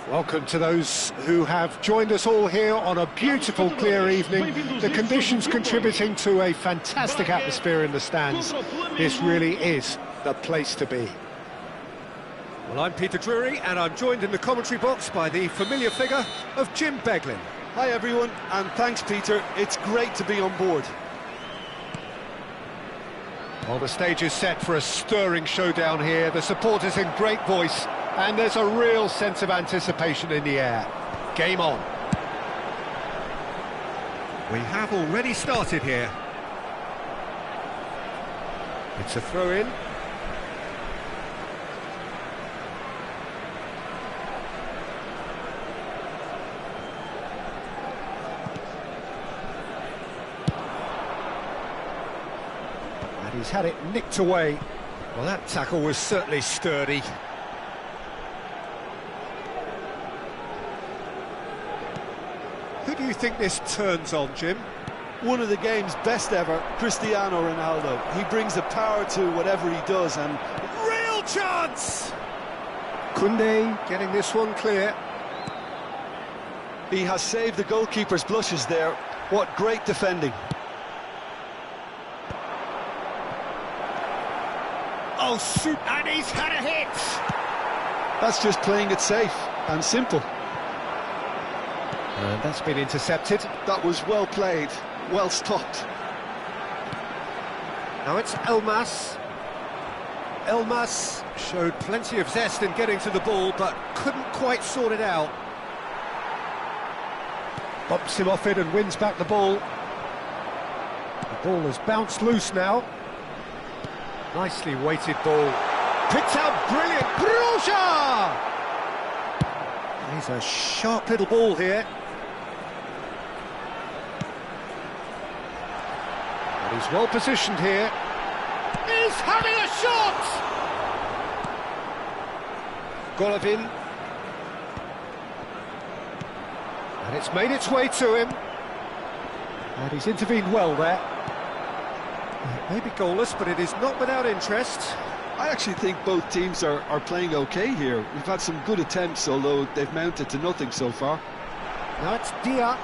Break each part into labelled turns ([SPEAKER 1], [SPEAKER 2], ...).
[SPEAKER 1] Welcome to those who have joined us all here on a beautiful, clear evening. The conditions contributing to a fantastic atmosphere in the stands. This really is the place to be. Well, I'm Peter Drury, and I'm joined in the commentary box by the familiar figure of Jim Beglin.
[SPEAKER 2] Hi everyone, and thanks Peter, it's great to be on board.
[SPEAKER 1] Well, the stage is set for a stirring showdown here. The supporters in great voice, and there's a real sense of anticipation in the air. Game on. We have already started here. It's a throw-in. And he's had it nicked away. Well, that tackle was certainly sturdy. Who do you think this turns on, Jim?
[SPEAKER 2] One of the game's best ever, Cristiano Ronaldo. He brings the power to whatever he does, and
[SPEAKER 1] Real chance! Koundé getting this one clear.
[SPEAKER 2] he has saved the goalkeeper's blushes there. What great defending.
[SPEAKER 1] Oh, shoot! And he's had a hit!
[SPEAKER 2] That's just playing it safe and simple.
[SPEAKER 1] And that's been intercepted.
[SPEAKER 2] That was well played, well stopped.
[SPEAKER 1] Now it's Elmas. Elmas showed plenty of zest in getting to the ball, but couldn't quite sort it out. Bumps him off it and wins back the ball. The ball has bounced loose now. Nicely weighted ball. Picked out brilliant. Broja! He's a sharp little ball here. And he's well positioned here. He's having a shot! Golovin. And it's made its way to him. And he's intervened well there. Maybe goalless, but it is not without interest.
[SPEAKER 2] I actually think both teams are playing okay here. We've had some good attempts, although they've mounted to nothing so far.
[SPEAKER 1] Now it's Dia.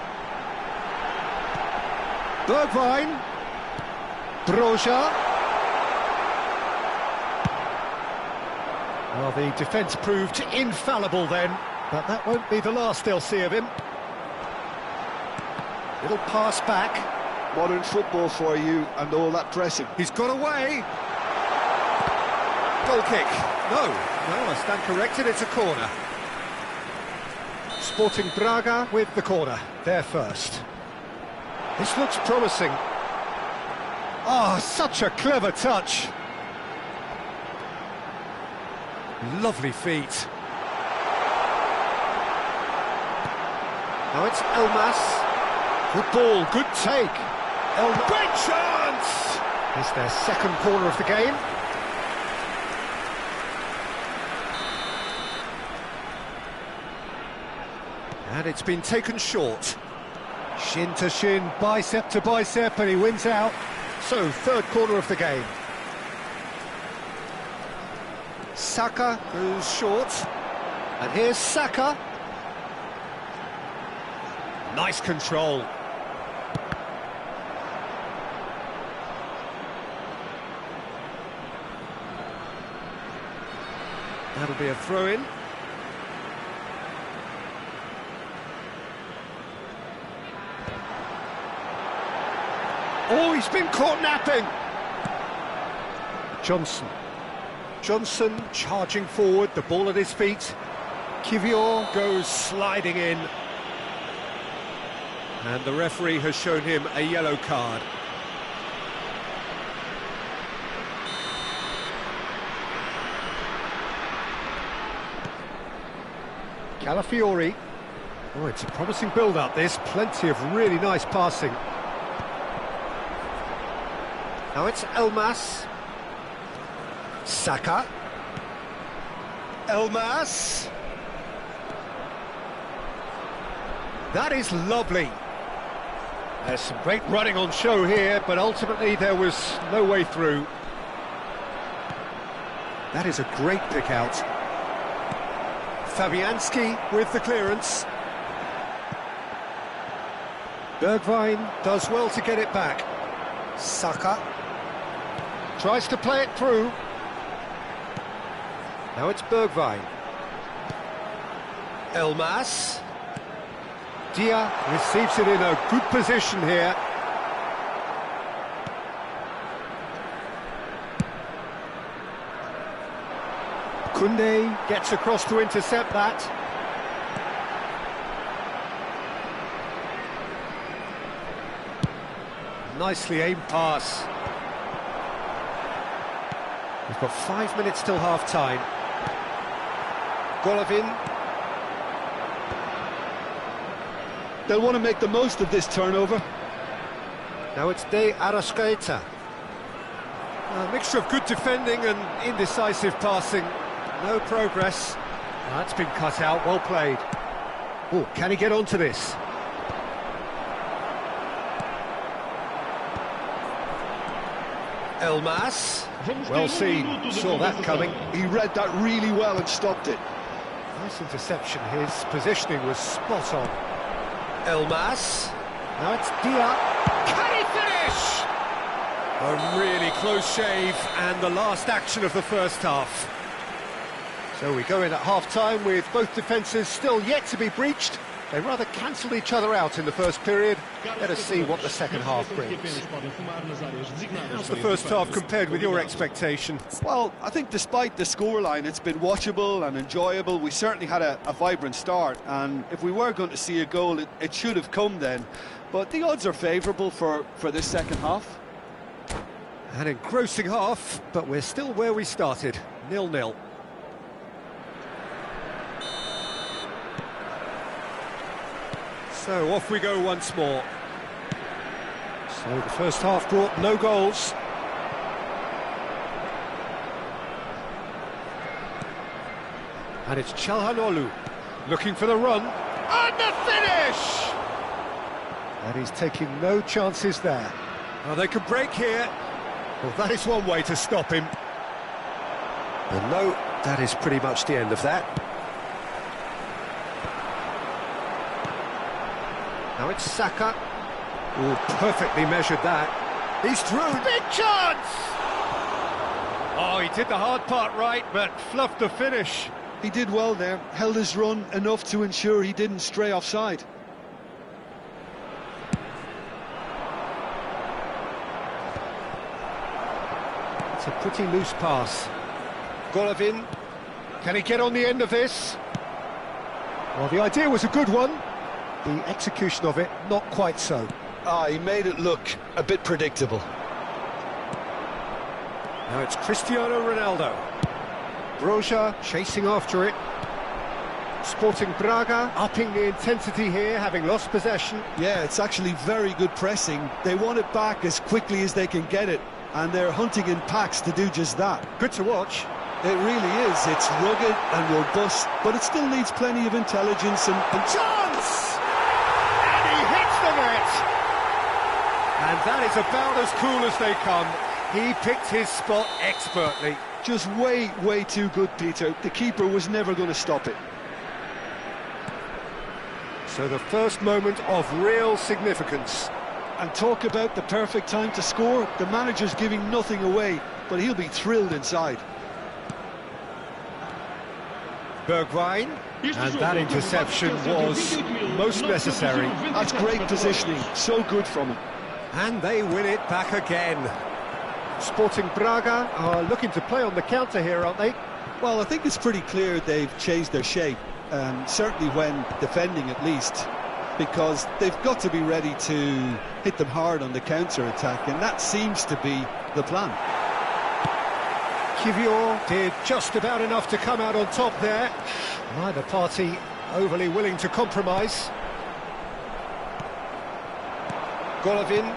[SPEAKER 1] Bergwijn. Broja. Well, the defence proved infallible then, but that won't be the last they'll see of him. Little pass back.
[SPEAKER 2] Modern football for you and all that pressing.
[SPEAKER 1] He's got away. Goal kick. No, I stand corrected, it's a corner. Sporting Braga with the corner, there first. This looks promising. Oh, such a clever touch. Lovely feet. Now it's Elmas. Good ball, good take. Great chance! It's their second corner of the game. And it's been taken short. Shin to shin, bicep to bicep, and he wins out. So, third corner of the game. Saka goes short. And here's Saka. Nice control. That'll be a throw-in. Oh, he's been caught napping! Johnson charging forward, the ball at his feet. Kivior goes sliding in. And the referee has shown him a yellow card. Calafiori. Oh, it's a promising build-up, this. Plenty of really nice passing. Now it's Elmas. Saka. Elmas. That is lovely. There's some great running on show here, but ultimately there was no way through. That is a great pick out. Fabianski with the clearance. Bergwijn does well to get it back. Saka tries to play it through. Now it's Bergwijn. Elmas. Dia receives it in a good position here. Koundé gets across to intercept that. Nicely aimed pass. We've got 5 minutes till half-time. Golovin.
[SPEAKER 2] They'll want to make the most of this turnover.
[SPEAKER 1] Now it's De Arrascaeta. A mixture of good defending and indecisive passing. No progress. That's been cut out, well played. Oh, can he get onto this? Elmas. Well seen, saw that coming.
[SPEAKER 2] He read that really well and stopped it.
[SPEAKER 1] Nice interception, his positioning was spot on. Elmas. Now it's Dia. Can he finish? A really close shave and the last action of the first half. So we go in at half-time with both defences still yet to be breached. They rather cancelled each other out in the first period. Let us see what the second half brings. How's the first half compared with your expectation?
[SPEAKER 2] Well, I think despite the scoreline, it's been watchable and enjoyable. We certainly had a vibrant start, and if we were going to see a goal, it should have come then. But the odds are favourable for this second half.
[SPEAKER 1] An engrossing half, but we're still where we started, 0-0. So off we go once more. So the first half brought no goals. And it's Çalhanoğlu looking for the run. And the finish! And he's taking no chances there. Well, they could break here. Well, that is one way to stop him. And no, that is pretty much the end of that. Now it's Saka. Oh, perfectly measured that. He's through. Big chance! Oh, he did the hard part right, but fluffed the finish.
[SPEAKER 2] He did well there, held his run enough to ensure he didn't stray offside.
[SPEAKER 1] It's a pretty loose pass. Golovin, can he get on the end of this? Well, the idea was a good one. The execution of it, not quite so.
[SPEAKER 2] He made it look a bit predictable.
[SPEAKER 1] Now it's Cristiano Ronaldo. Broja chasing after it. Sporting Braga upping the intensity here, having lost possession.
[SPEAKER 2] Yeah, it's actually very good pressing. They want it back as quickly as they can get it, and they're hunting in packs to do just that.
[SPEAKER 1] Good to watch.
[SPEAKER 2] It really is. It's rugged and robust, but it still needs plenty of intelligence and
[SPEAKER 1] chance! And he hits the net! And that is about as cool as they come. He picked his spot expertly.
[SPEAKER 2] Just way, way too good, Peter. The keeper was never going to stop it.
[SPEAKER 1] So the first moment of real significance.
[SPEAKER 2] And talk about the perfect time to score. The manager's giving nothing away, but he'll be thrilled inside.
[SPEAKER 1] Bergwijn, and that interception was most necessary.
[SPEAKER 2] That's great positioning, so good from him.
[SPEAKER 1] And they win it back again. Sporting Braga are looking to play on the counter here, aren't they?
[SPEAKER 2] Well, I think it's pretty clear they've changed their shape, certainly when defending at least, because they've got to be ready to hit them hard on the counter-attack, and that seems to be the plan.
[SPEAKER 1] Kiwior did just about enough to come out on top there. Neither party overly willing to compromise. Golovin,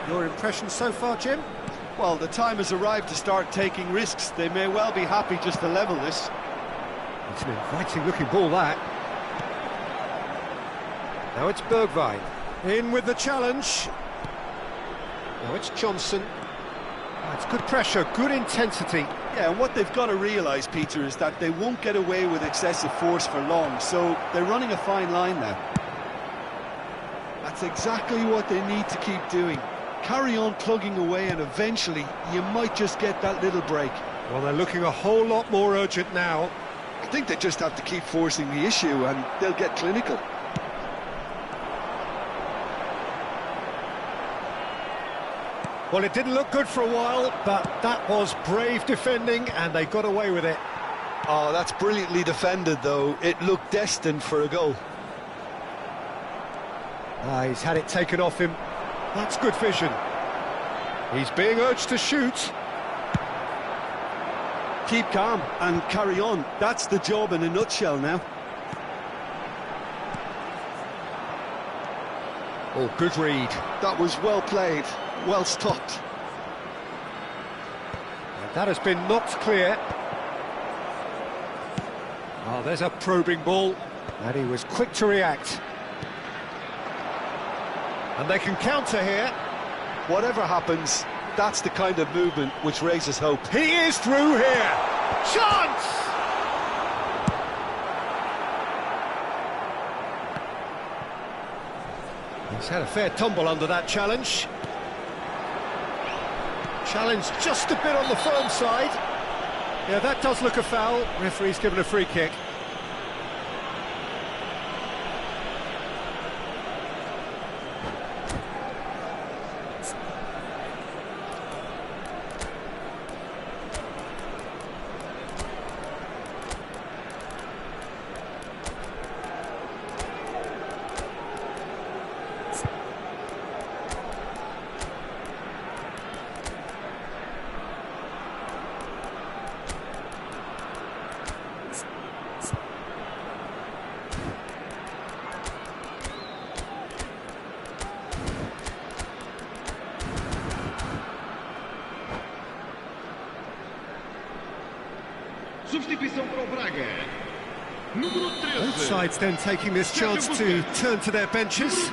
[SPEAKER 1] your impression so far, Jim?
[SPEAKER 2] Well, the time has arrived to start taking risks. They may well be happy just to level this.
[SPEAKER 1] It's an inviting-looking ball, that. Now it's Bergwijn. In with the challenge. Now it's Johnson. It's good pressure, good intensity.
[SPEAKER 2] Yeah, and what they've got to realise, Peter, is that they won't get away with excessive force for long, so they're running a fine line now. That's exactly what they need to keep doing. Carry on plugging away, and eventually you might just get that little break.
[SPEAKER 1] Well, they're looking a whole lot more urgent now.
[SPEAKER 2] I think they just have to keep forcing the issue and they'll get clinical.
[SPEAKER 1] Well, it didn't look good for a while, but that was brave defending and they got away with it.
[SPEAKER 2] Oh, that's brilliantly defended, though. It looked destined for a goal.
[SPEAKER 1] He's had it taken off him. That's good vision. He's being urged to shoot.
[SPEAKER 2] Keep calm and carry on. That's the job in a nutshell now.
[SPEAKER 1] Oh, good read.
[SPEAKER 2] That was well played, well stopped.
[SPEAKER 1] And that has been knocked clear. Oh, there's a probing ball. And he was quick to react. And they can counter here.
[SPEAKER 2] Whatever happens, that's the kind of movement which raises hope.
[SPEAKER 1] He is through here. Chance! He's had a fair tumble under that challenge. Challenge just a bit on the firm side. Yeah, that does look a foul. Referee's given a free kick.
[SPEAKER 3] Substituição para o Braga. Número 13.
[SPEAKER 1] Both sides then taking this chance to turn to their benches.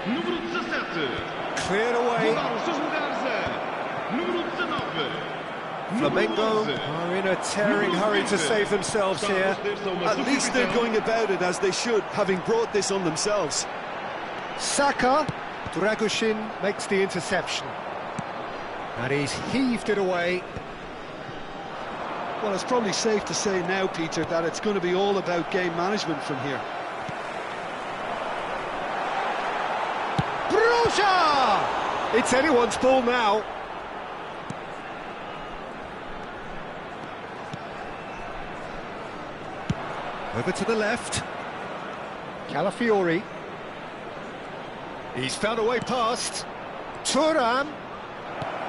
[SPEAKER 3] Número 17.
[SPEAKER 1] Cleared away.
[SPEAKER 3] Mudar os seus lugares a número 19.
[SPEAKER 1] Flamengo are in a tearing hurry to save themselves here.
[SPEAKER 2] At least they're going about it as they should, having brought this on themselves.
[SPEAKER 1] Saka, Dragushin makes the interception. And he's heaved it away.
[SPEAKER 2] Well, it's probably safe to say now, Peter, that it's going to be all about game management from here.
[SPEAKER 1] Broja! It's anyone's ball now. Over to the left. Calafiori. He's found a way past. Thuram.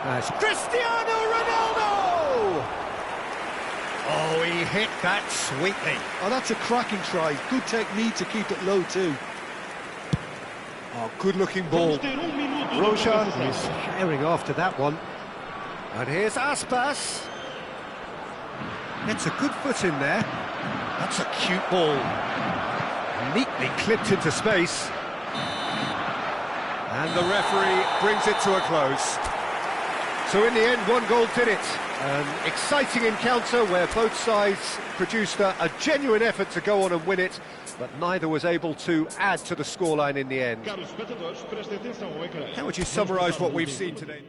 [SPEAKER 1] As Cristiano Ronaldo! Oh, he hit that sweetly.
[SPEAKER 2] Oh, that's a cracking try. Good technique to keep it low, too.
[SPEAKER 1] Oh, good-looking ball. Broja is carrying after that one. And here's Aspas. Gets a good foot in there. That's a cute ball. Neatly clipped into space. And the referee brings it to a close. So in the end, one goal did it. An exciting encounter where both sides produced a genuine effort to go on and win it, but neither was able to add to the scoreline in the end. How would you summarise what we've seen today?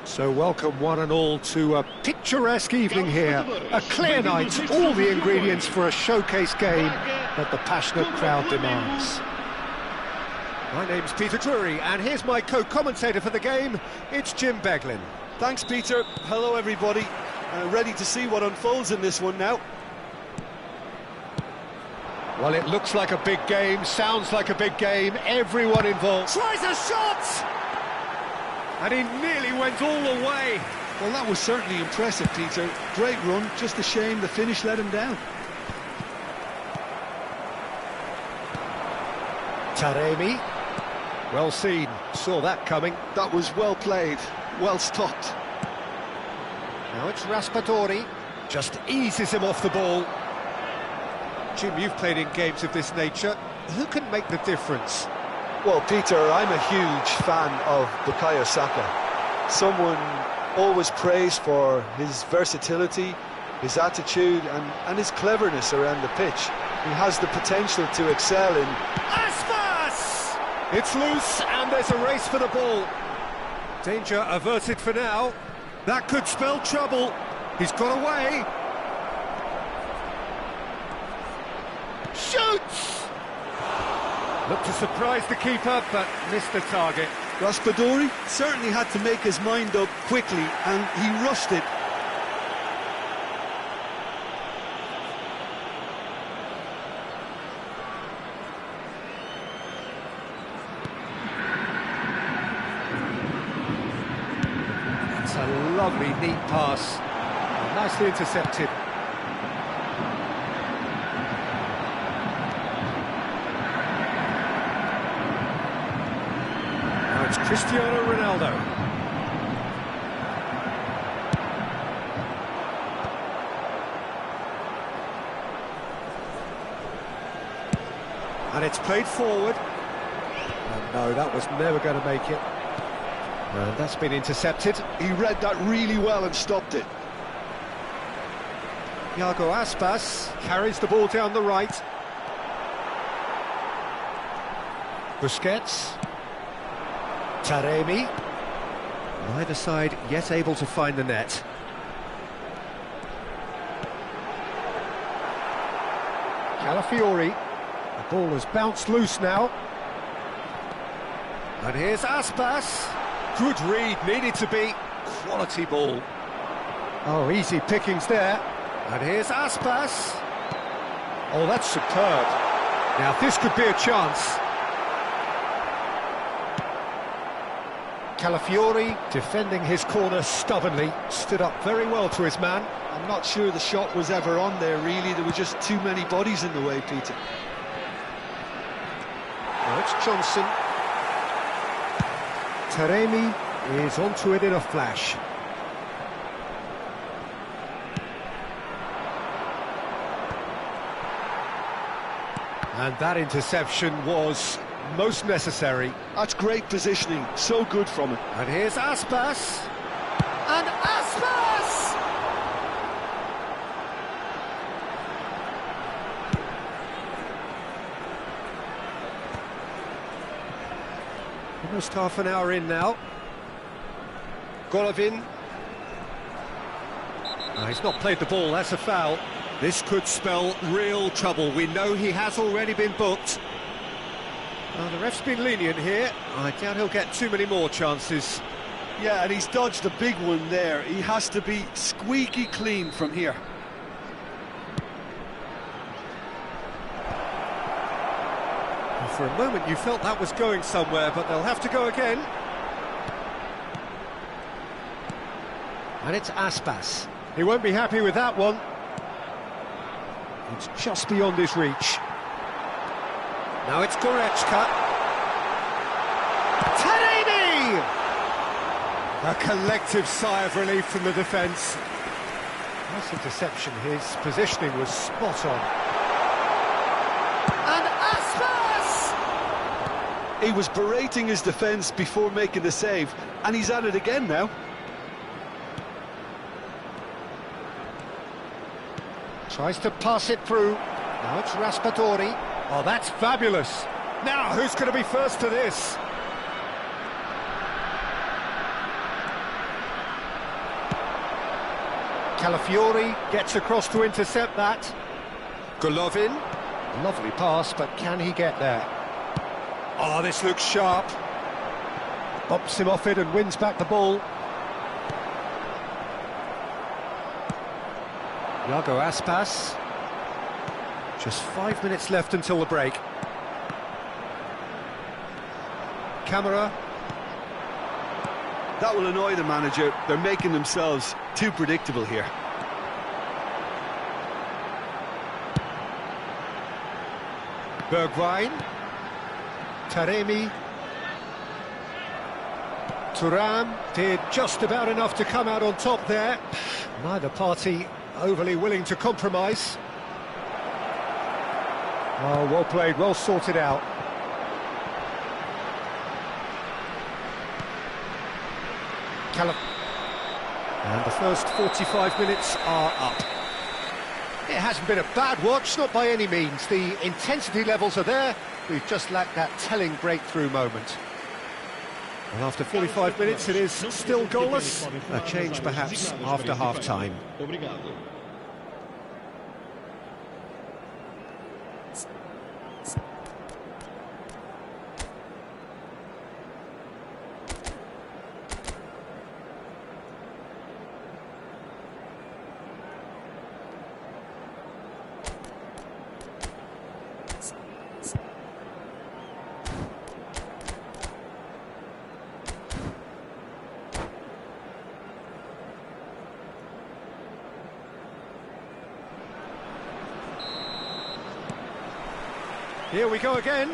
[SPEAKER 1] So welcome one and all to a picturesque evening here. A clear night, all the ingredients for a showcase game that the passionate crowd demands. My name's Peter Drury, and here's my co-commentator for the game, it's Jim Beglin.
[SPEAKER 2] Thanks, Peter. Hello, everybody. Ready to see what unfolds in this one now.
[SPEAKER 1] Well, it looks like a big game, sounds like a big game, everyone involved. Tries a shot! And he nearly went all the way.
[SPEAKER 2] Well, that was certainly impressive, Peter. Great run, just a shame the finish let him down.
[SPEAKER 1] Taremi. Well seen, saw that coming.
[SPEAKER 2] That was well played, well stopped.
[SPEAKER 1] Now it's Raspadori, just eases him off the ball. Jim, you've played in games of this nature. Who can make the difference?
[SPEAKER 2] Well, Peter, I'm a huge fan of Bukayo Saka. Someone always praised for his versatility, his attitude and his cleverness around the pitch. He has the potential to excel in...
[SPEAKER 1] Aspas! It's loose and there's a race for the ball. Danger averted for now. That could spell trouble. He's got away. Shoots! Looked to surprise the keeper, but missed the target.
[SPEAKER 2] Raspadori certainly had to make his mind up quickly, and he rushed it.
[SPEAKER 1] It's a lovely, neat pass. Nicely intercepted. It's Cristiano Ronaldo. And it's played forward. And no, that was never going to make it. And that's been intercepted.
[SPEAKER 2] He read that really well and stopped it.
[SPEAKER 1] Iago Aspas carries the ball down the right. Busquets. Taremi. Neither side yet able to find the net. Calafiori. The ball has bounced loose now. And here's Aspas. Good read, needed to be. Quality ball. Oh, easy pickings there. And here's Aspas. Oh, that's superb. Now this could be a chance. Calafiori defending his corner stubbornly, stood up very well to his man.
[SPEAKER 2] I'm not sure the shot was ever on there, really. There were just too many bodies in the way, Peter.
[SPEAKER 1] Now it's Johnson. Taremi is onto it in a flash. And that interception was most necessary.
[SPEAKER 2] That's great positioning, so good from him.
[SPEAKER 1] And here's Aspas. And Aspas! Almost half an hour in now. Golovin. He's not played the ball, that's a foul. This could spell real trouble. We know he has already been booked. Well, the ref's been lenient here. I doubt he'll get too many more chances.
[SPEAKER 2] Yeah, and he's dodged a big one there. He has to be squeaky clean from here.
[SPEAKER 1] Well, for a moment you felt that was going somewhere, but they'll have to go again. And it's Aspas. He won't be happy with that one. It's just beyond his reach. Now it's Goretzka. Taremi! A collective sigh of relief from the defence. Nice interception, his positioning was spot on. And Aspas!
[SPEAKER 2] He was berating his defence before making the save, and he's at it again now.
[SPEAKER 1] Tries to pass it through. Now it's Raspadori. Oh, that's fabulous. Now, who's going to be first to this? Calafiori gets across to intercept that. Golovin, lovely pass, but can he get there? Oh, this looks sharp. Bumps him off it and wins back the ball. Iago Aspas. Just 5 minutes left until the break. Camera.
[SPEAKER 2] That will annoy the manager. They're making themselves too predictable here.
[SPEAKER 1] Bergwijn. Taremi. Thuram did just about enough to come out on top there. Neither party overly willing to compromise. Oh, well played, well sorted out. And the first 45 minutes are up. It hasn't been a bad watch, not by any means. The intensity levels are there. We've just lacked that telling breakthrough moment. And after 45 minutes, it is still goalless. A change, perhaps, after half-time.
[SPEAKER 3] Obrigado.
[SPEAKER 1] Here we go again.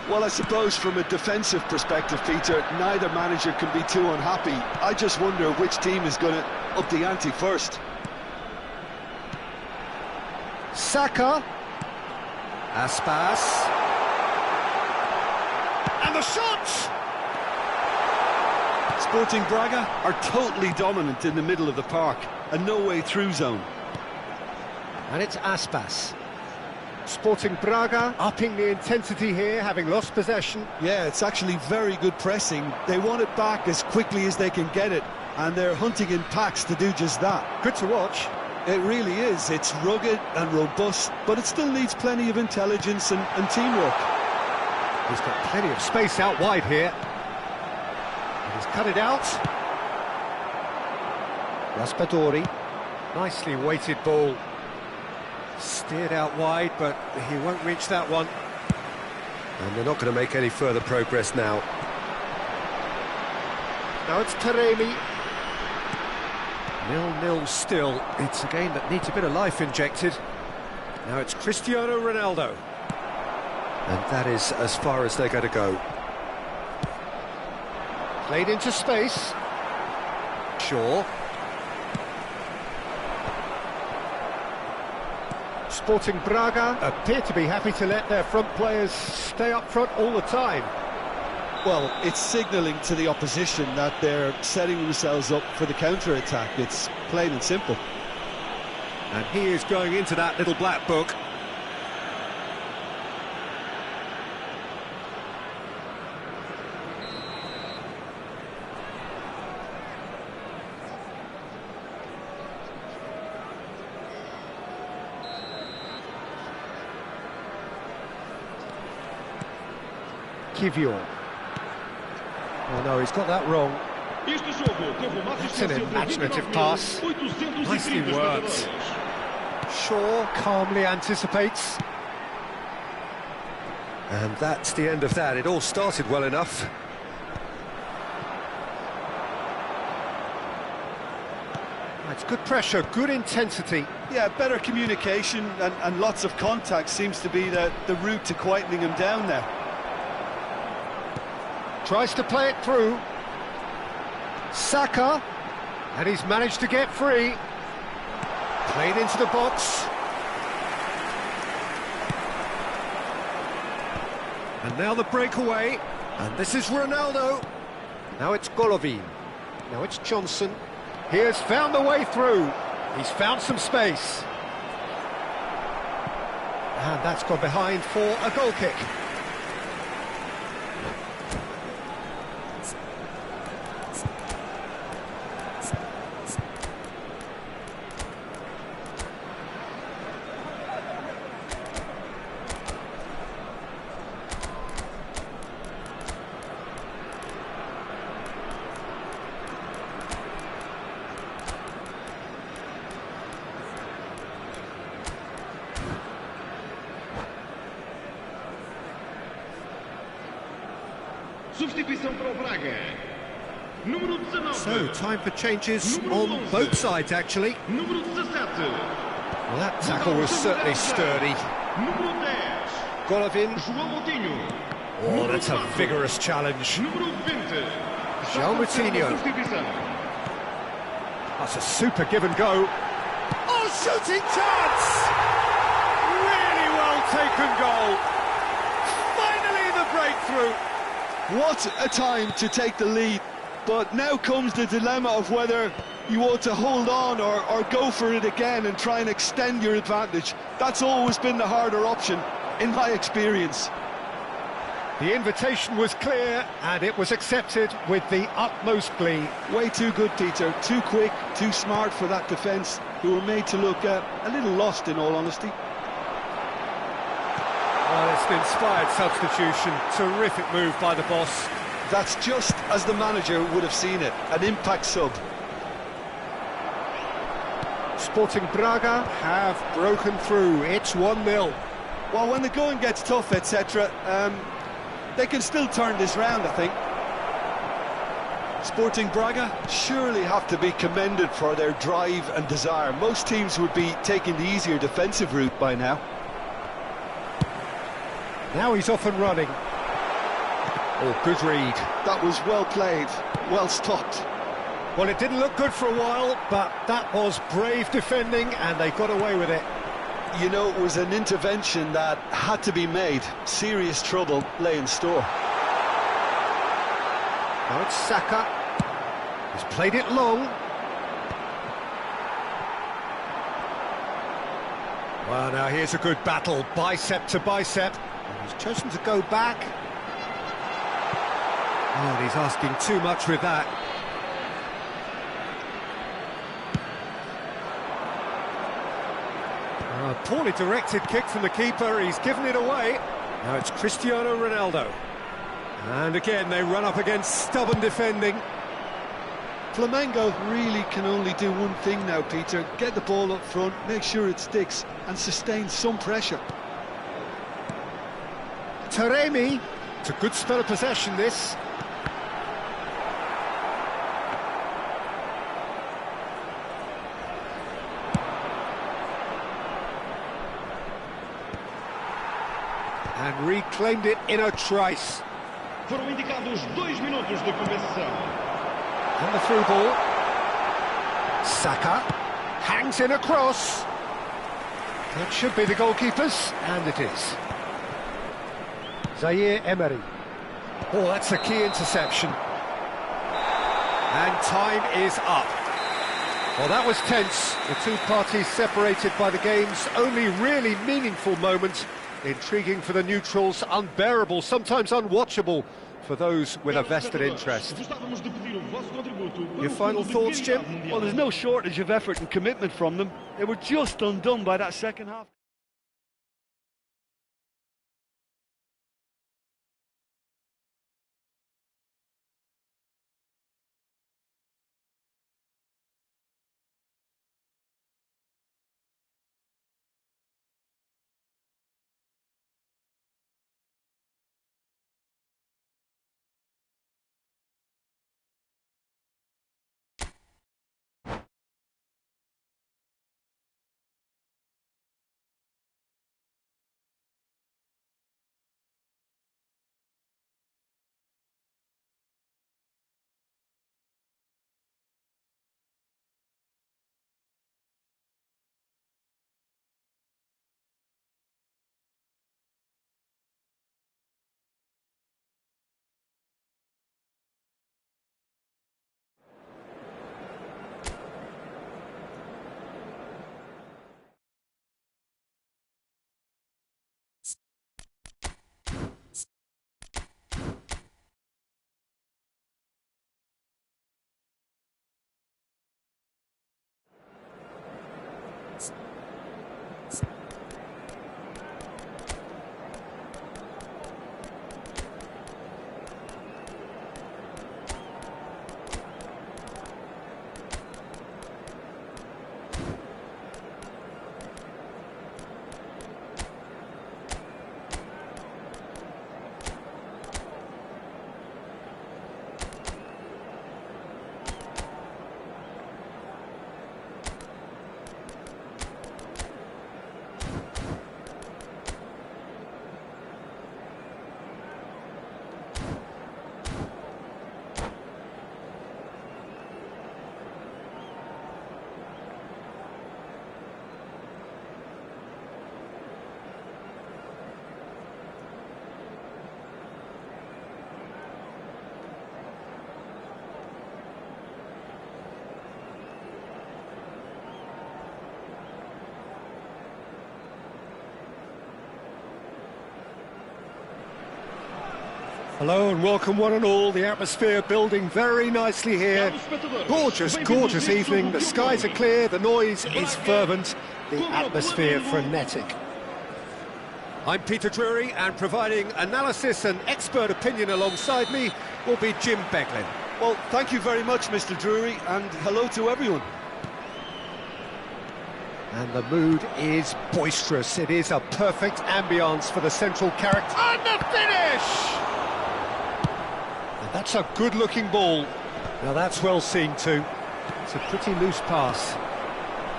[SPEAKER 2] Well, I suppose from a defensive perspective, Peter, neither manager can be too unhappy. I just wonder which team is going to up the ante first.
[SPEAKER 1] Saka. Aspas. And the shot!
[SPEAKER 2] Sporting Braga are totally dominant in the middle of the park, a no-way through zone.
[SPEAKER 1] And it's Aspas. Sporting Braga upping the intensity here, having lost possession.
[SPEAKER 2] Yeah, it's actually very good pressing. They want it back as quickly as they can get it, and they're hunting in packs to do just that.
[SPEAKER 1] Good to watch.
[SPEAKER 2] It really is. It's rugged and robust, but it still needs plenty of intelligence and teamwork.
[SPEAKER 1] He's got plenty of space out wide here. He's cut it out. Raspadori. Nicely weighted ball. Steered out wide, but he won't reach that one. And they're not going to make any further progress now. Now it's Taremi. 0-0 still. It's a game that needs a bit of life injected. Now it's Cristiano Ronaldo. And that is as far as they're going to go. Played into space. Shaw. Sporting Braga appear to be happy to let their front players stay up front all the time.
[SPEAKER 2] Well, it's signalling to the opposition that they're setting themselves up for the counter-attack. It's plain and simple.
[SPEAKER 1] And he is going into that little black book. Kivior. Oh no, he's got that wrong. That's an imaginative pass. Nicely worked. Shaw calmly anticipates. And that's the end of that. It all started well enough. That's good pressure, good intensity.
[SPEAKER 2] Yeah, better communication and lots of contact seems to be the route to quietening him down there.
[SPEAKER 1] Tries to play it through. Saka. And he's managed to get free. Played into the box. And now the breakaway. And this is Ronaldo. Now it's Golovin. Now it's Johnson. He has found the way through. He's found some space. And that's gone behind for a goal kick.
[SPEAKER 3] Substituição para o Braga. Número 19.
[SPEAKER 1] So, time for changes on both sides, actually.
[SPEAKER 3] Número 17.
[SPEAKER 1] Well, that tackle was certainly sturdy.
[SPEAKER 3] Número 10.
[SPEAKER 1] Golovin.
[SPEAKER 3] João Moutinho.
[SPEAKER 1] Oh, that's a vigorous challenge.
[SPEAKER 3] Número 20.
[SPEAKER 1] João Moutinho.
[SPEAKER 3] Substituição.
[SPEAKER 1] That's a super give and go. Oh, shooting chance! Really well taken goal. Finally the breakthrough.
[SPEAKER 2] What a time to take the lead. But now comes the dilemma of whether you ought to hold on or go for it again and try and extend your advantage. That's always been the harder option, in my experience.
[SPEAKER 1] The invitation was clear and it was accepted with the utmost glee.
[SPEAKER 2] Way too good, Peter. Too quick, too smart for that defence, who were made to look a little lost, in all honesty.
[SPEAKER 1] Well, it's an inspired substitution. Terrific move by the boss.
[SPEAKER 2] That's just as the manager would have seen it, an impact sub.
[SPEAKER 1] Sporting Braga have broken through. It's 1-0.
[SPEAKER 2] Well, when the going gets tough, etc., they can still turn this round, I think. Sporting Braga surely have to be commended for their drive and desire. Most teams would be taking the easier defensive route by now.
[SPEAKER 1] Now he's off and running. Oh, good read.
[SPEAKER 2] That was well played, well stopped.
[SPEAKER 1] Well, it didn't look good for a while, but that was brave defending and they got away with it.
[SPEAKER 2] You know, it was an intervention that had to be made. Serious trouble lay in store.
[SPEAKER 1] Now it's Saka. He's played it long. Well, now here's a good battle, bicep to bicep. And he's chosen to go back. Oh, and he's asking too much with that. A poorly directed kick from the keeper, he's given it away. Now it's Cristiano Ronaldo. And again, they run up against stubborn defending.
[SPEAKER 2] Flamengo really can only do one thing now, Peter. Get the ball up front, make sure it sticks, and sustain some pressure.
[SPEAKER 1] Taremi. It's a good spell of possession, this. And reclaimed it in a trice.
[SPEAKER 3] Foram indicados 2 minutos de compensação.
[SPEAKER 1] On the through ball. Saka hangs in a cross. That should be the goalkeeper's, and it is. Zaire Emery. Oh, that's a key interception. And time is up. Well, that was tense. The two parties separated by the game's only really meaningful moment. Intriguing for the neutrals, unbearable, sometimes unwatchable for those with a vested interest. Your final thoughts, Jim?
[SPEAKER 2] Well, there's no shortage of effort and commitment from them. They were just undone by that second half.
[SPEAKER 1] Hello and welcome one and all. The atmosphere building very nicely here. Gorgeous, gorgeous evening. The skies are clear, the noise is fervent, the atmosphere frenetic. I'm Peter Drury, and providing analysis and expert opinion alongside me will be Jim Beglin.
[SPEAKER 2] Well, thank you very much, Mr. Drury, and hello to everyone.
[SPEAKER 1] And the mood is boisterous. It is a perfect ambience for the central character. And the finish! And that's a good-looking ball. Now that's well seen too. It's a pretty loose pass.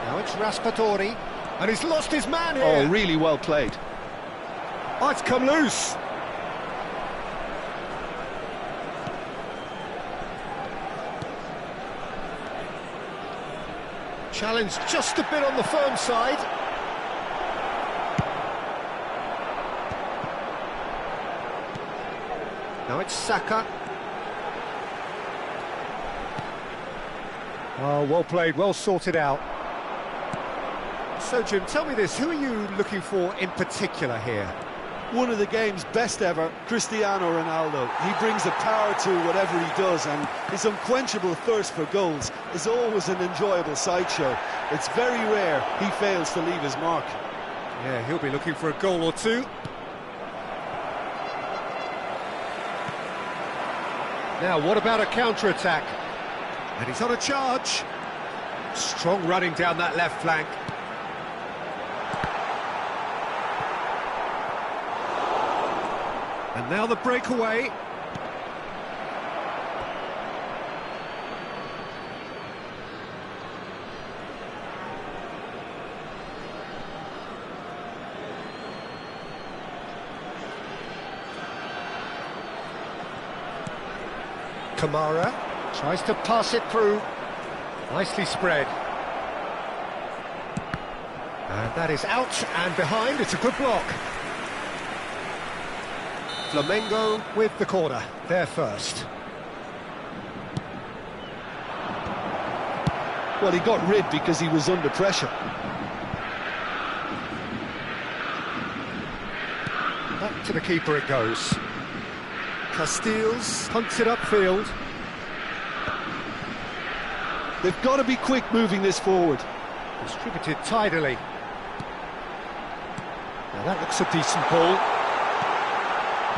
[SPEAKER 1] Now it's Raspadori, and he's lost his man here.
[SPEAKER 2] Oh, really well played.
[SPEAKER 1] Oh, it's come loose. Challenge just a bit on the firm side. Now it's Saka. Oh, well played, well sorted out. So, Jim, tell me this, who are you looking for in particular here?
[SPEAKER 2] One of the game's best ever, Cristiano Ronaldo. He brings a power to whatever he does, and his unquenchable thirst for goals is always an enjoyable sideshow. It's very rare he fails to leave his mark.
[SPEAKER 1] Yeah, he'll be looking for a goal or two. Now, what about a counter-attack? And he's on a charge. Strong running down that left flank. And now the breakaway. Kamara tries to pass it through. Nicely spread. And that is out and behind. It's a good block. Flamengo with the corner, there first.
[SPEAKER 2] Well, he got rid because he was under pressure.
[SPEAKER 1] Back to the keeper it goes. Castiles punts it upfield.
[SPEAKER 2] They've got to be quick moving this forward.
[SPEAKER 1] Distributed tidily. Now that looks a decent ball.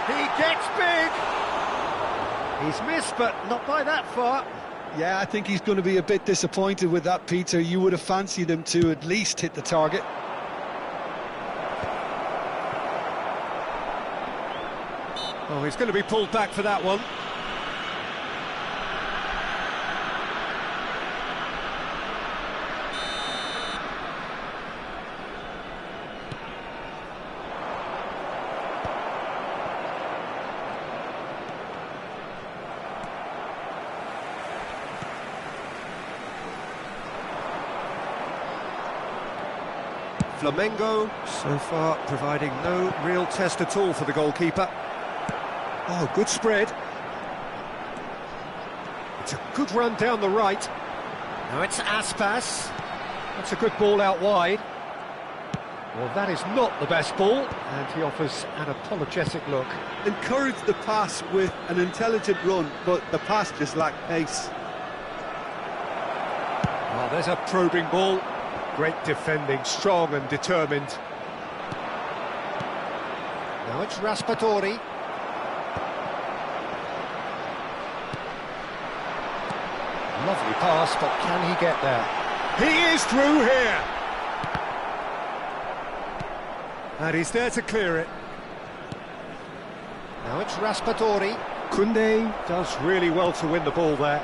[SPEAKER 1] He gets big! He's missed, but not by that far.
[SPEAKER 2] Yeah, I think he's going to be a bit disappointed with that, Peter. You would have fancied him to at least hit the target.
[SPEAKER 1] Oh, he's going to be pulled back for that one. Flamengo, so far, providing no real test at all for the goalkeeper. Oh, good spread. It's a good run down the right. Now it's Aspas. That's a good ball out wide. Well, that is not the best ball, and he offers an apologetic look.
[SPEAKER 2] Encouraged the pass with an intelligent run, but the pass just lacked pace.
[SPEAKER 1] Oh, there's a probing ball. Great defending, strong and determined. Now it's Raspadori. Lovely pass, but can he get there? He is through here! And he's there to clear it. Now it's Raspadori. Koundé does really well to win the ball there.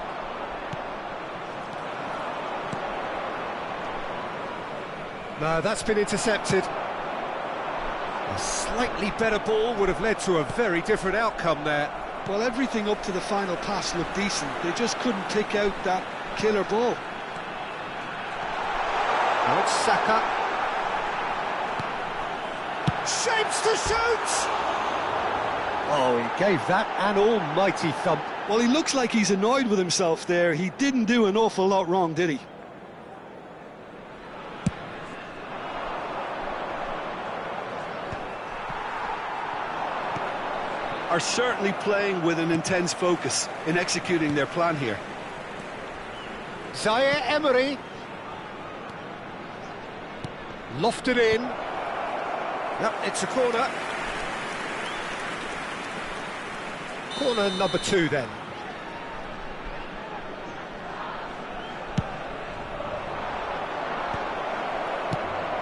[SPEAKER 1] No, that's been intercepted. A slightly better ball would have led to a very different outcome there.
[SPEAKER 2] Well, everything up to the final pass looked decent. They just couldn't pick out that killer ball.
[SPEAKER 1] Now it's Saka. Shapes to shoot! Oh, he gave that an almighty thump.
[SPEAKER 2] Well, he looks like he's annoyed with himself there. He didn't do an awful lot wrong, did he? are certainly playing with an intense focus in executing their plan here.
[SPEAKER 1] Zaire Emery. Lofted in. Yep, it's a corner. Corner number 2 then.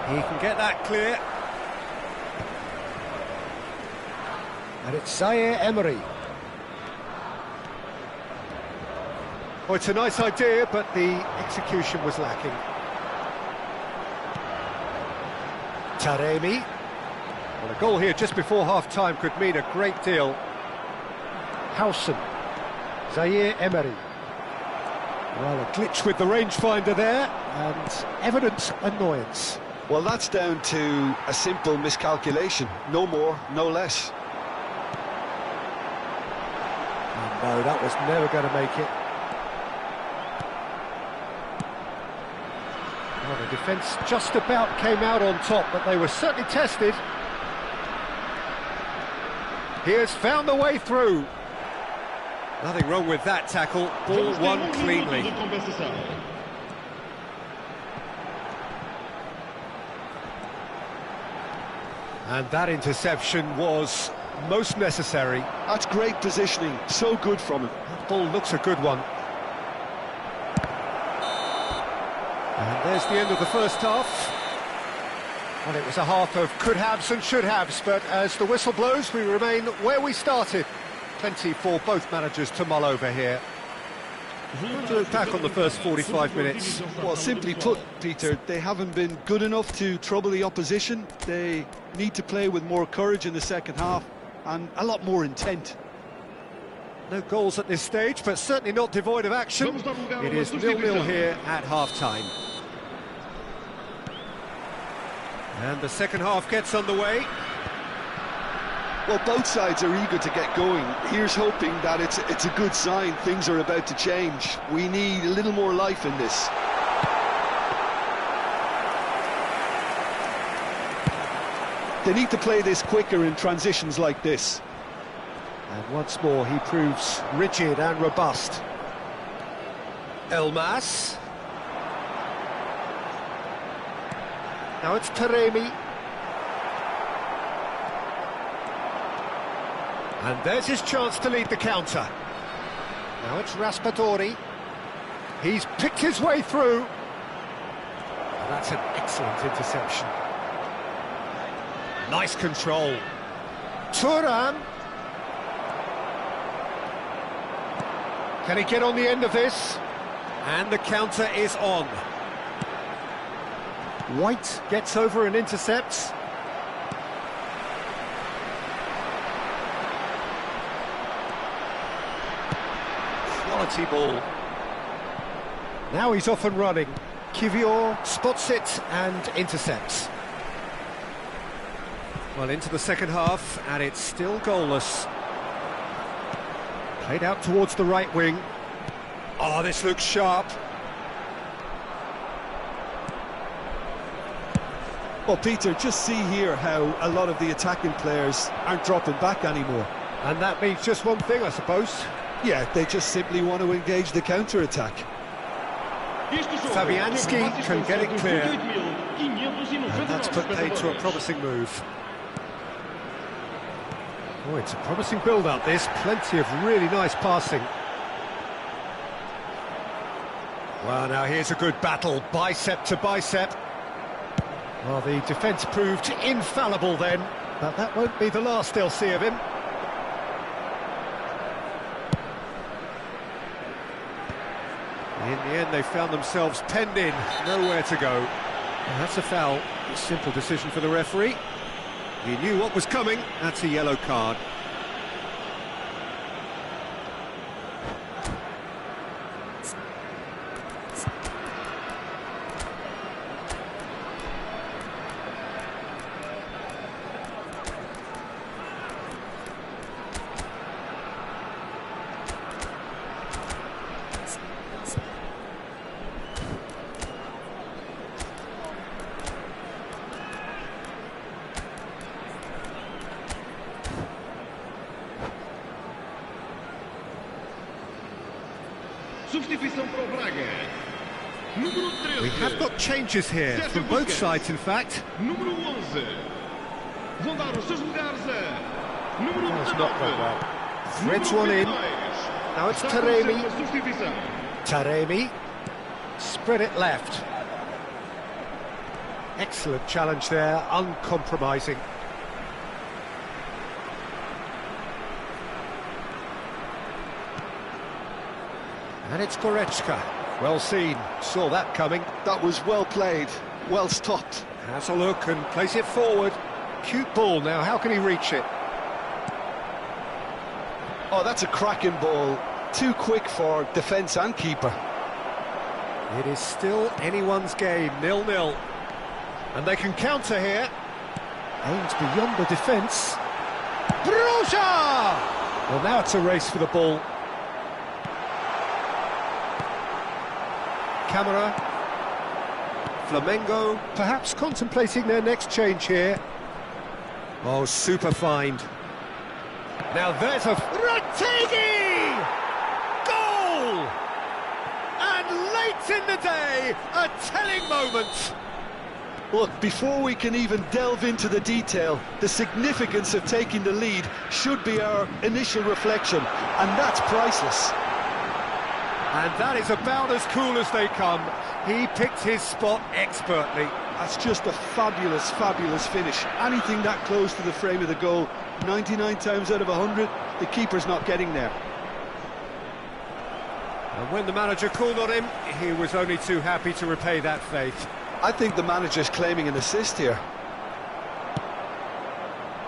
[SPEAKER 1] He can get that clear. And it's Zaire Emery. Well, it's a nice idea, but the execution was lacking. Taremi. Well, a goal here just before half-time could mean a great deal. Howson. Zaire Emery. Well, a glitch with the rangefinder there, and evident annoyance.
[SPEAKER 2] Well, that's down to a simple miscalculation. No more, no less.
[SPEAKER 1] Oh, no, that was never going to make it. Well, the defence just about came out on top, but they were certainly tested. He has found the way through. Nothing wrong with that tackle. Ball won cleanly. And that interception was most necessary.
[SPEAKER 2] That's great positioning, so good from him.
[SPEAKER 1] That ball looks a good one. And there's the end of the first half. Well, it was a half of could-haves and should-haves, but as the whistle blows, we remain where we started. Plenty for both managers to mull over here. To look back on the first 45 minutes.
[SPEAKER 2] Well, simply put, Peter, they haven't been good enough to trouble the opposition. They need to play with more courage in the second half and a lot more intent.
[SPEAKER 1] No goals at this stage, but certainly not devoid of action. It is 0-0 here at half-time. And the second half gets underway.
[SPEAKER 2] Well, both sides are eager to get going. Here's hoping that it's a good sign. Things are about to change. We need a little more life in this. They need to play this quicker in transitions like this.
[SPEAKER 1] And once more he proves rigid and robust. Elmas. Now it's Taremi. And there's his chance to lead the counter. Now it's Raspadori. He's picked his way through. And that's an excellent interception. Nice control. Thuram. Can he get on the end of this? And the counter is on. White gets over and intercepts. Quality ball. Now he's off and running. Kivior spots it and intercepts. Well, into the second half, and it's still goalless. Played out towards the right wing. Oh, this looks sharp.
[SPEAKER 2] Well, Peter, just see here how a lot of the attacking players aren't dropping back anymore.
[SPEAKER 1] And that means just one thing, I suppose.
[SPEAKER 2] Yeah, they just simply want to engage the counter-attack.
[SPEAKER 1] Fabianski can get it clear. And that's put paid to a promising move. Oh, it's a promising build-up, this. Plenty of really nice passing. Well, now here's a good battle, bicep to bicep. Well, the defence proved infallible then, but that won't be the last they'll see of him. In the end, they found themselves penned in, nowhere to go. And that's a foul. A simple decision for the referee. He knew what was coming. That's a yellow card.
[SPEAKER 3] Número
[SPEAKER 1] We
[SPEAKER 3] 13.
[SPEAKER 1] have got changes here, from both sides in fact.
[SPEAKER 3] Número 11. Vão dar os seus lugares a número
[SPEAKER 1] That's not
[SPEAKER 3] 19.
[SPEAKER 1] gone well. Threads
[SPEAKER 3] Número
[SPEAKER 1] one in.
[SPEAKER 3] 22.
[SPEAKER 1] Now it's
[SPEAKER 3] Está a acontecer
[SPEAKER 1] Taremi.
[SPEAKER 3] uma substituição.
[SPEAKER 1] Taremi. Spread it left. Excellent challenge there, uncompromising. And it's Goretzka. Well seen, saw that coming.
[SPEAKER 2] That was well played, well stopped.
[SPEAKER 1] Has a look and plays it forward. Cute ball now, how can he reach it?
[SPEAKER 2] Oh, that's a cracking ball. Too quick for defence and keeper.
[SPEAKER 1] It is still anyone's game, 0-0. And they can counter here. Aims beyond the defence. Broja! Well, now it's a race for the ball. Camera. Flamengo, perhaps contemplating their next change here. Oh, super find. Now there's a... Ratigi! Goal! And late in the day, a telling moment.
[SPEAKER 2] Look, before we can even delve into the detail, the significance of taking the lead should be our initial reflection, and that's priceless.
[SPEAKER 1] And that is about as cool as they come. He picked his spot expertly.
[SPEAKER 2] That's just a fabulous, fabulous finish. Anything that close to the frame of the goal, 99 times out of 100, the keeper's not getting there.
[SPEAKER 1] And when the manager called on him, he was only too happy to repay that faith.
[SPEAKER 2] I think the manager's claiming an assist here.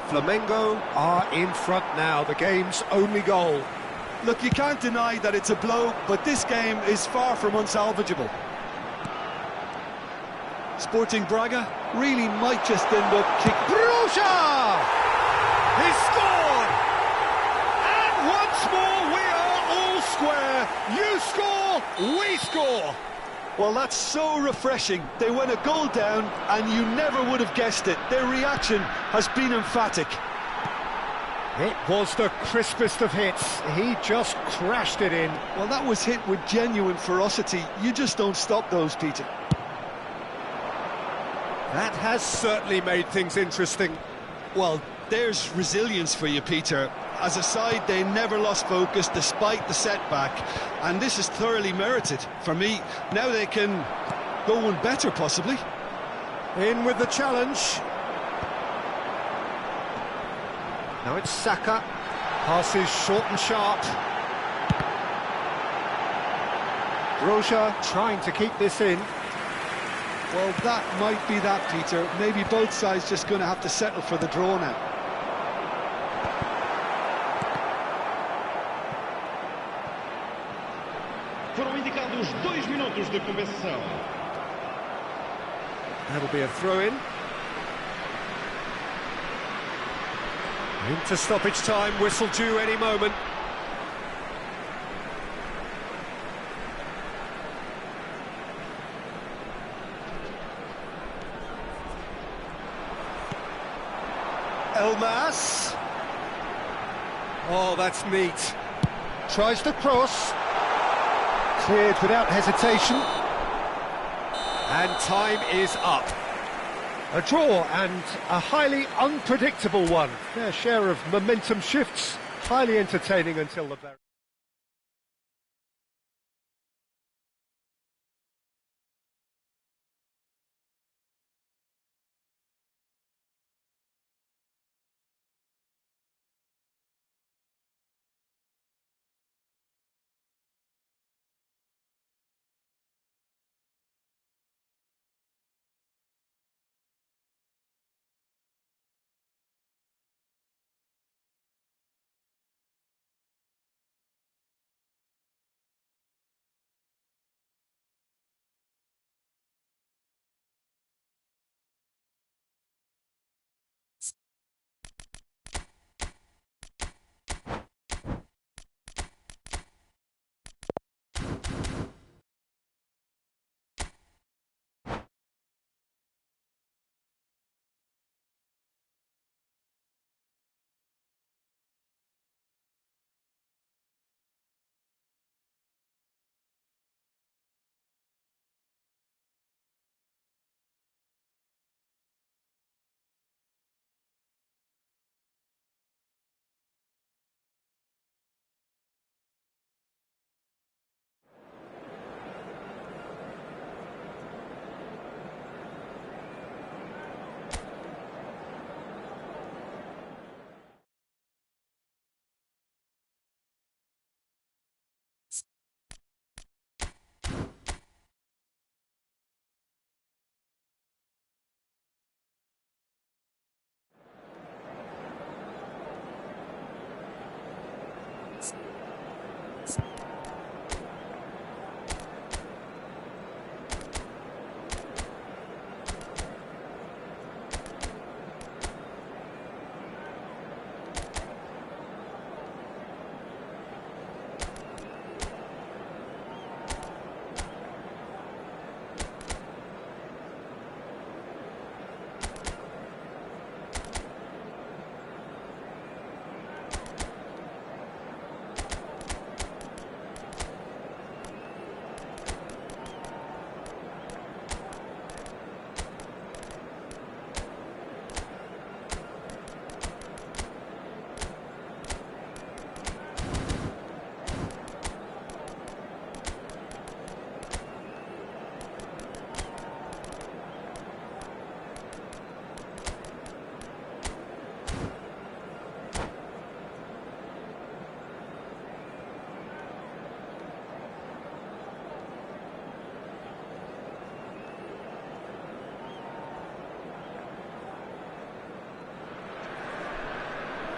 [SPEAKER 1] Flamengo are in front now, the game's only goal.
[SPEAKER 2] Look, you can't deny that it's a blow, but this game is far from unsalvageable. Sporting Braga really might just end up kicking.
[SPEAKER 1] Broja! He scored! And once more we are all square. You score, we score.
[SPEAKER 2] Well, that's so refreshing. They went a goal down, and you never would have guessed it. Their reaction has been emphatic.
[SPEAKER 1] It was the crispest of hits. He just crashed it in.
[SPEAKER 2] Well, that was hit with genuine ferocity. You just don't stop those, Peter.
[SPEAKER 1] That has certainly made things interesting.
[SPEAKER 2] Well, there's resilience for you, Peter. As a side, they never lost focus despite the setback, and this is thoroughly merited. For me, now they can go one better, possibly.
[SPEAKER 1] In with the challenge. Now it's Saka. Passes short and sharp. Broja trying to keep this in.
[SPEAKER 2] Well, that might be that, Peter. Maybe both sides just going to have to settle for the draw now.
[SPEAKER 3] Foram indicados 2 minutos de compensação.
[SPEAKER 1] That'll be a throw-in. Into stoppage time, whistle due any moment. Elmas. Oh, that's neat. Tries to cross. Cleared without hesitation. And time is up. A draw and a highly unpredictable one. Their share of momentum shifts. Highly entertaining until the very...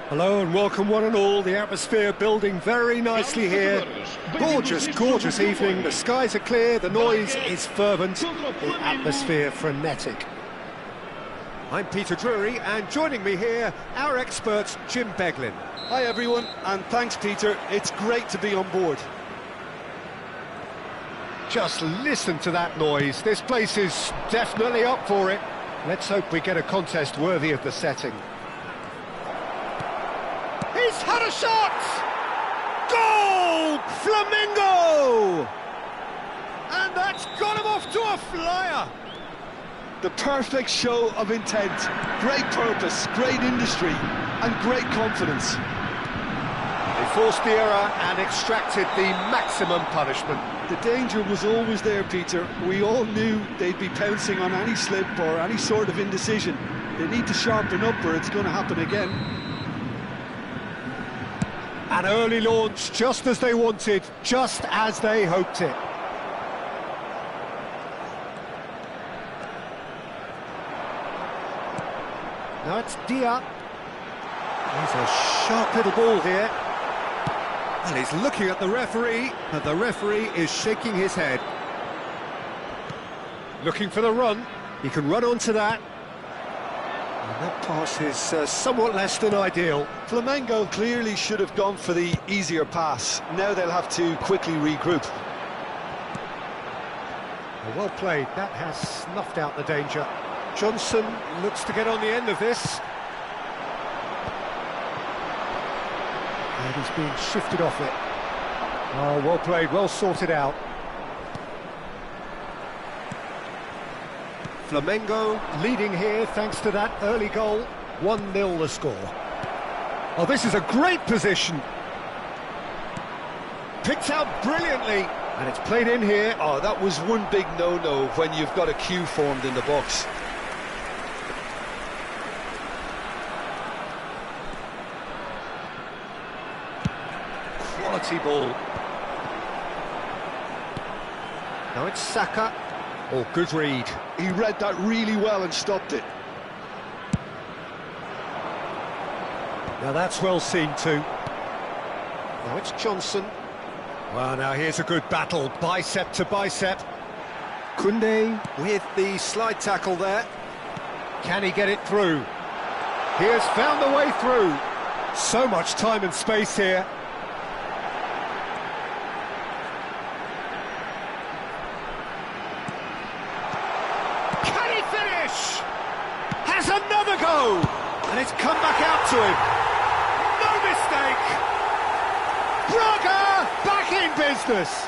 [SPEAKER 1] Hello and welcome one and all. The atmosphere building very nicely here. Gorgeous, gorgeous evening. The skies are clear, the noise is fervent, the atmosphere frenetic. I'm Peter Drury, and joining me here, our expert Jim Beglin.
[SPEAKER 2] Hi everyone, and thanks Peter, it's great to be on board.
[SPEAKER 1] Just listen to that noise, this place is definitely up for it. Let's hope we get a contest worthy of the setting. He's had a shot! Goal! Flamengo! And that's got him off to a flyer!
[SPEAKER 2] The perfect show of intent, great purpose, great industry, and great confidence.
[SPEAKER 1] They forced the error and extracted the maximum punishment.
[SPEAKER 2] The danger was always there, Peter. We all knew they'd be pouncing on any slip or any sort of indecision. They need to sharpen up or it's going to happen again.
[SPEAKER 1] An early launch, just as they wanted, just as they hoped it. Now it's Dia. He's a sharp little ball here. And he's looking at the referee, and the referee is shaking his head. Looking for the run. He can run onto that. And that pass is somewhat less than ideal.
[SPEAKER 2] Flamengo clearly should have gone for the easier pass. Now they'll have to quickly regroup.
[SPEAKER 1] Well played, that has snuffed out the danger. Johnson looks to get on the end of this. And he's being shifted off it. Oh, well played, well sorted out. Flamengo leading here thanks to that early goal. 1-0 the score. Oh, this is a great position. Picked out brilliantly. And it's played in here.
[SPEAKER 2] Oh, that was one big no-no when you've got a queue formed in the box.
[SPEAKER 1] Quality ball. Now it's Saka. Oh, good read.
[SPEAKER 2] He read that really well and stopped it.
[SPEAKER 1] Now that's well seen too. Now it's Johnson. Well, now here's a good battle, bicep to bicep. Koundé with the slide tackle there. Can he get it through? He has found the way through. So much time and space here. Can he finish? Has another go! And it's come back out to him. No mistake! Braga back in business!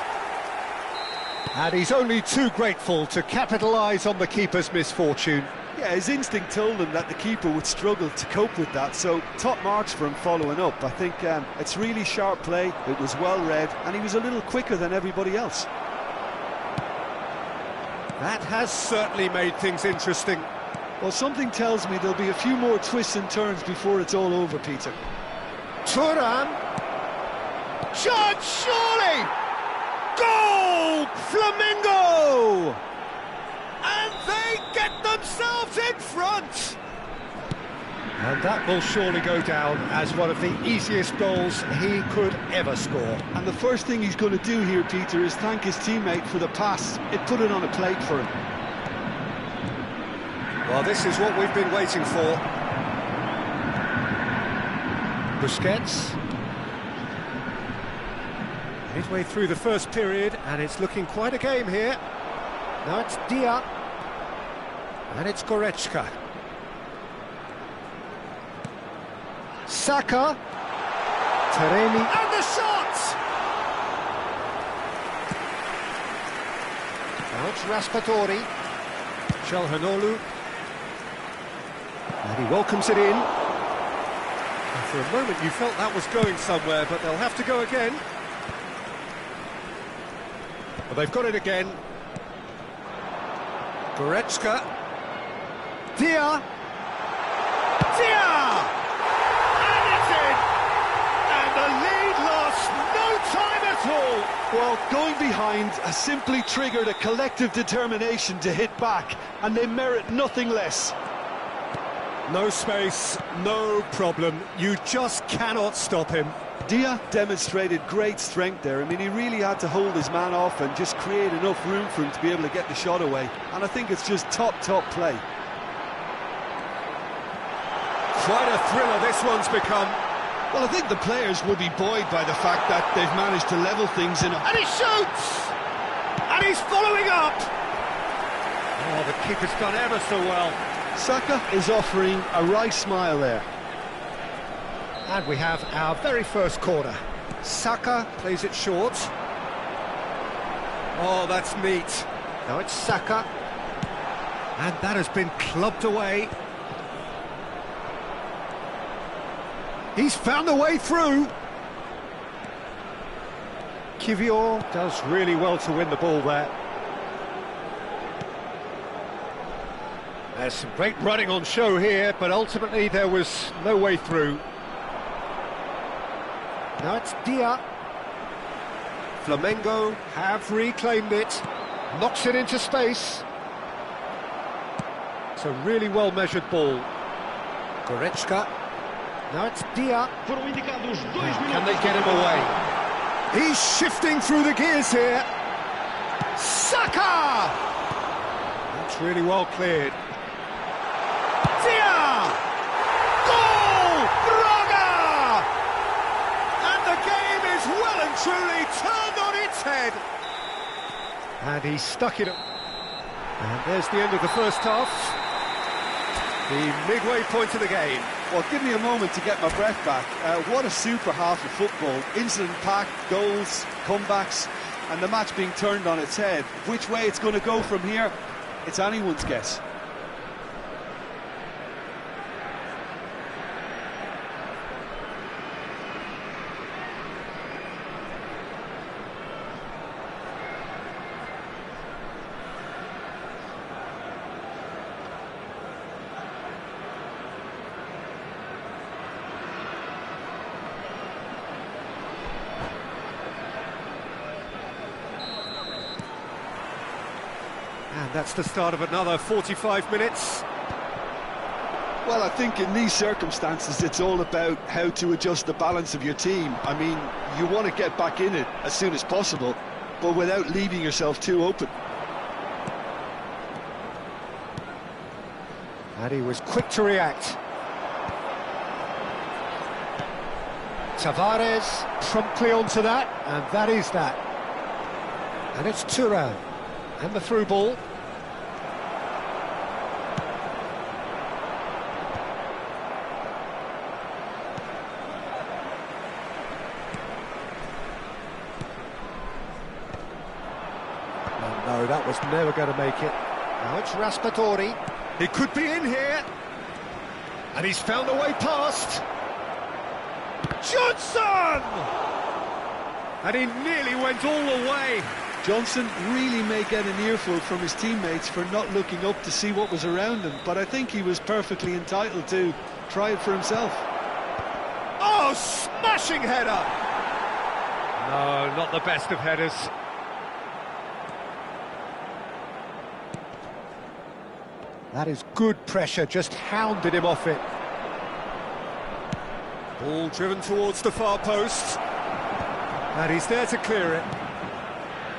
[SPEAKER 1] And he's only too grateful to capitalise on the keeper's misfortune.
[SPEAKER 2] Yeah, his instinct told him that the keeper would struggle to cope with that, so top marks for him following up. I think it's really sharp play, it was well read, and he was a little quicker than everybody else.
[SPEAKER 1] That has certainly made things interesting.
[SPEAKER 2] Well, something tells me there'll be a few more twists and turns before it's all over, Peter.
[SPEAKER 1] Thuram. Shot, surely! Goal! Flamengo! And they get themselves in front! And that will surely go down as one of the easiest goals he could ever score.
[SPEAKER 2] And the first thing he's going to do here, Peter, is thank his teammate for the pass. It put it on a plate for him.
[SPEAKER 1] Well, this is what we've been waiting for. Busquets. Midway through the first period, and it's looking quite a game here. Now it's Dia. And it's Goretzka. Saka. Taremi. And the shot! Now it's Raspadori. Calhanoglu. And he welcomes it in. And for a moment you felt that was going somewhere, but they'll have to go again. Well, they've got it again. Goretzka. Dia. Dia! And it's in! And the lead lost no time at all!
[SPEAKER 2] Well, going behind has simply triggered a collective determination to hit back, and they merit nothing less.
[SPEAKER 1] No space, no problem. You just cannot stop him.
[SPEAKER 2] Dia demonstrated great strength there. I mean, he really had to hold his man off and just create enough room for him to be able to get the shot away. And I think it's just top play.
[SPEAKER 1] Quite a thriller this one's become.
[SPEAKER 2] Well, I think the players will be buoyed by the fact that they've managed to level things in.
[SPEAKER 1] And he shoots! And he's following up! Oh, the keeper's done ever so well.
[SPEAKER 2] Saka is offering a wry smile there.
[SPEAKER 1] And we have our very first corner. Saka plays it short. Oh, that's neat. Now it's Saka. And that has been clubbed away. He's found a way through. Kiwior does really well to win the ball there. There's some great running on show here, but ultimately there was no way through. Now it's Dia. Flamengo have reclaimed it. Knocks it into space. It's a really well-measured ball. Goretzka. Now it's Dia. Can they get him away? He's shifting through the gears here. Saka! That's really well cleared. Dia! Goal! Braga! And the game is well and truly turned on its head. And he stuck it up. And there's the end of the first half. The midway point of the game.
[SPEAKER 2] Well, give me a moment to get my breath back. What a super half of football. Incident-packed, goals, comebacks, and the match being turned on its head. Which way it's going to go from here, it's anyone's guess.
[SPEAKER 1] And that's the start of another 45 minutes.
[SPEAKER 2] Well, I think in these circumstances, it's all about how to adjust the balance of your team. I mean, you want to get back in it as soon as possible, but without leaving yourself too open.
[SPEAKER 1] And he was quick to react. Tavares promptly onto that, and that is that. And it's Thuram, and the through ball. No, that was never going to make it. Now it's Raspadori. He could be in here. And he's found a way past. Johnson! And he nearly went all the way.
[SPEAKER 2] Johnson really may get an earful from his teammates for not looking up to see what was around him, but I think he was perfectly entitled to try it for himself.
[SPEAKER 1] Oh, smashing header! No, not the best of headers. That is good pressure, just hounded him off it. Ball driven towards the far post. And he's there to clear it.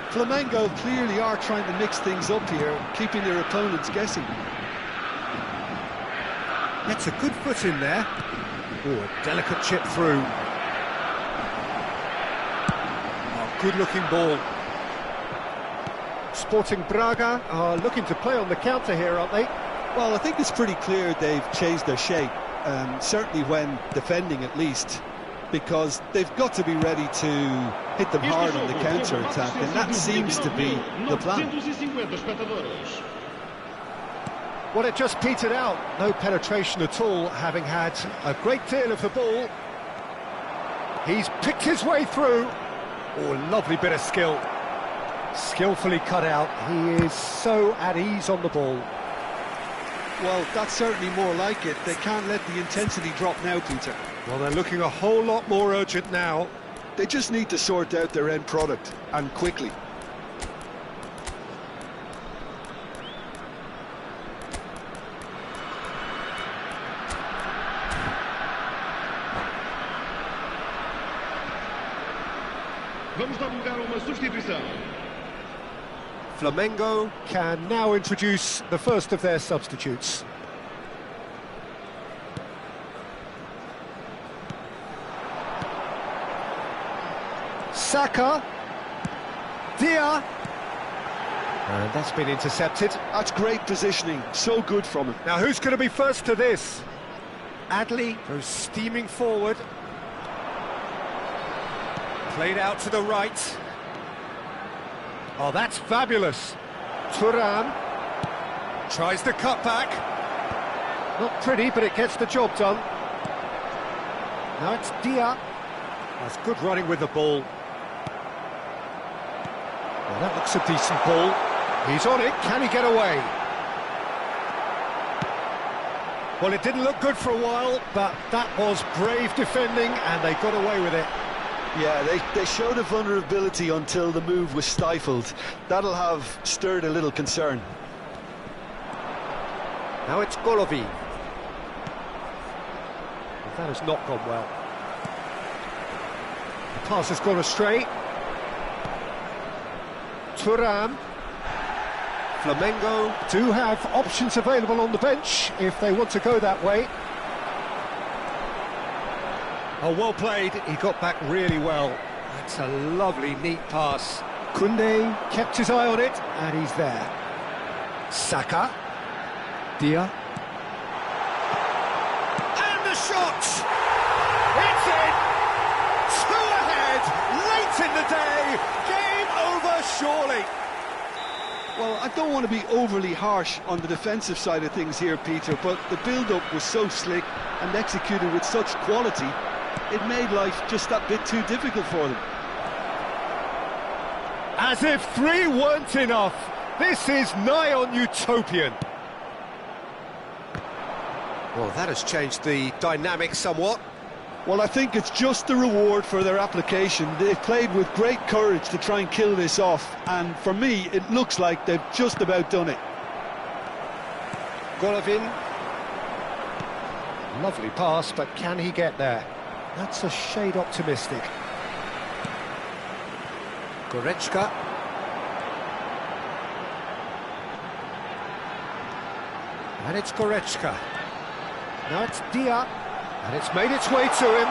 [SPEAKER 2] Flamengo clearly are trying to mix things up here, keeping their opponents guessing.
[SPEAKER 1] Gets a good foot in there. Oh, a delicate chip through. Oh, good-looking ball. Sporting Braga are looking to play on the counter here, aren't they?
[SPEAKER 2] Well, I think it's pretty clear they've changed their shape, certainly when defending at least, because they've got to be ready to hit them hard on the counter-attack, and that seems to be the plan.
[SPEAKER 1] Well, it just petered out. No penetration at all, having had a great deal of the ball. He's picked his way through. Oh, lovely bit of skill. Skillfully cut out. He is so at ease on the ball.
[SPEAKER 2] Well, that's certainly more like it. They can't let the intensity drop now, Peter.
[SPEAKER 1] Well, they're looking a whole lot more urgent now.
[SPEAKER 2] They just need to sort out their end product, and quickly.
[SPEAKER 3] Vamos dar lugar a uma substituição.
[SPEAKER 1] Flamengo can now introduce the first of their substitutes. Saka, Dia, and that's been intercepted.
[SPEAKER 2] That's great positioning, so good from him.
[SPEAKER 1] Now who's going to be first to this? Adli goes steaming forward. Played out to the right. Oh, that's fabulous. Thuram tries the cut back. Not pretty, but it gets the job done. Now it's Dia. That's good running with the ball. Well, that looks a decent ball. He's on it. Can he get away? Well, it didn't look good for a while, but that was brave defending, and they got away with it.
[SPEAKER 2] Yeah, they showed a vulnerability until the move was stifled. That'll have stirred a little concern.
[SPEAKER 1] Now it's Golovin. That has not gone well. The pass has gone astray. Thuram. Flamengo do have options available on the bench if they want to go that way. Oh, well played. He got back really well. That's a lovely, neat pass. Koundé kept his eye on it, and he's there. Saka. Dia. And the shot! It's in! 2 ahead, late in the day. Game over, surely.
[SPEAKER 2] Well, I don't want to be overly harsh on the defensive side of things here, Peter, but the build-up was so slick and executed with such quality, it made life just that bit too difficult for them.
[SPEAKER 1] As if 3 weren't enough. This is nigh on utopian. Well, that has changed the dynamic somewhat.
[SPEAKER 2] Well, I think it's just the reward for their application. They've played with great courage to try and kill this off, and for me, it looks like they've just about done it.
[SPEAKER 1] Golovin. Lovely pass, but can he get there? That's a shade optimistic. Goretzka. And it's Goretzka. Now it's Dia. And it's made its way to him.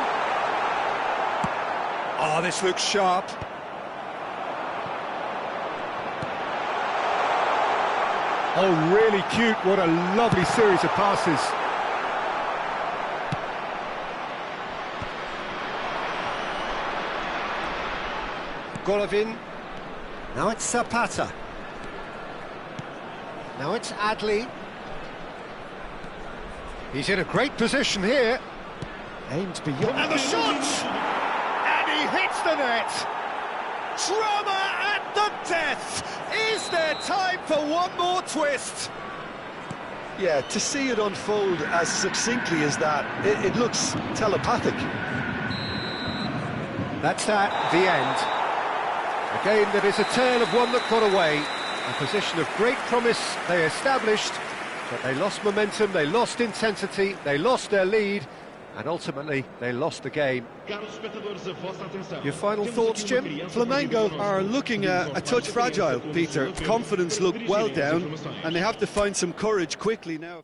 [SPEAKER 1] Oh, this looks sharp. Oh, really cute. What a lovely series of passes. Golovin. Now it's Zapata. Now it's Adli. He's in a great position here. Aimed beyond. And the shot! And he hits the net! Drama at the death! Is there time for one more twist?
[SPEAKER 2] Yeah, to see it unfold as succinctly as that, it looks telepathic.
[SPEAKER 1] That's that, the end. A game that is a tale of one that got away. A position of great promise they established, but they lost momentum, they lost intensity, they lost their lead, and ultimately they lost the game. Your final thoughts, Jim?
[SPEAKER 2] Flamengo are looking a touch fragile, Peter. Confidence looked well down, and they have to find some courage quickly now.